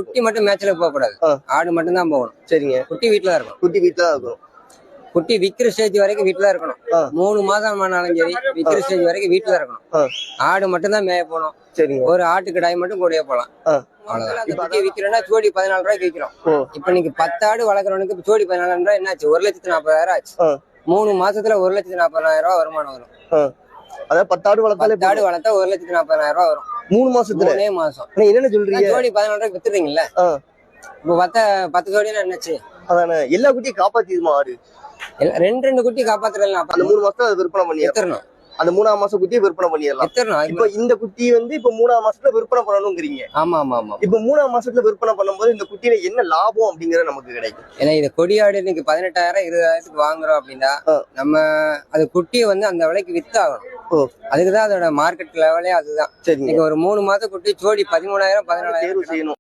குட்டி மட்டும் மேட்ச்ல போக கூடாது. ஆடு மட்டும் தான் போகணும். சரிங்க. குட்டி வீட்டுல தான் இருக்கும். குட்டி வீட்டுல தான் இருக்கும். குட்டி விக்கிற ஸ்டேஜ் வரைக்கும் வீட்டுல தான் இருக்கணும். 3 மாதம் ஆனாலும் சரி விக்கிற ஸ்டேஜ் வரைக்கும் வீட்டுல இருக்கணும். ஆடு மட்டும் தான் மேய போகணும். சரிங்க. ஒரு ஆட்டுக்கு டாய் மட்டும் கூடயே போகலாம். அவ்வளவுதான். குட்டி விக்கிறோம்னா ஜோடி 14 ரூபாய்க்கு விக்கிறோம். இப்ப நீங்க 10 ஆடு வளர்க்குறவனுக்கு ஜோடி 14 ரூபாய் என்னாச்சு? 1,40,000 ஆச்சு. 3 மாசத்துல 1,40,000 ரூபாய் வருமானம் வரும். அதாவது 10 ஆடு வளர்த்தாலே 10 ஆடு வளர்த்தா 1,40,000 ரூபாய் வரும். 3 மாசத்துல. 3 மாசம். என்னென்ன சொல்றீங்க? ஜோடி 14 ரூபாய்க்கு வித்துறீங்கல்ல. இப்ப 10 ஜோடினா என்னாச்சு? அதானே எல்லா குட்டியும் காப்பாத்திடுமா ஆடு? 2 குட்டி காப்பாத்துறலாம். அந்த 3 மாசத்துல விற்பனை பண்ணிடணும். அந்த 3ஆம் மாசம் குட்டியை விற்பனை பண்ணிடலாம். இப்ப இந்த குட்டி வந்து இப்ப 3ஆம் மாசத்துல விற்பனை பண்ணணும்ங்கறீங்க. ஆமா ஆமா ஆமா. இப்ப 3ஆம் மாசத்துல விற்பனை பண்ணும்போது இந்த குட்டியில என்ன லாபம் அப்படிங்கறது நமக்கு கிடைக்கும்? ஏன்னா இது கொடியாடு இன்னைக்கு 18,000 20,000 வாங்குறோம் அப்படின்னா நம்ம அது குட்டியை வந்து அந்த விலைக்கு வித்தாகணும். அதுக்குதான் அதோட மார்க்கெட் லெவலே அதுதான். சரி. ஒரு 3 மாசம் குட்டி ஜோடி 13,000 14,000 செய்யணும்.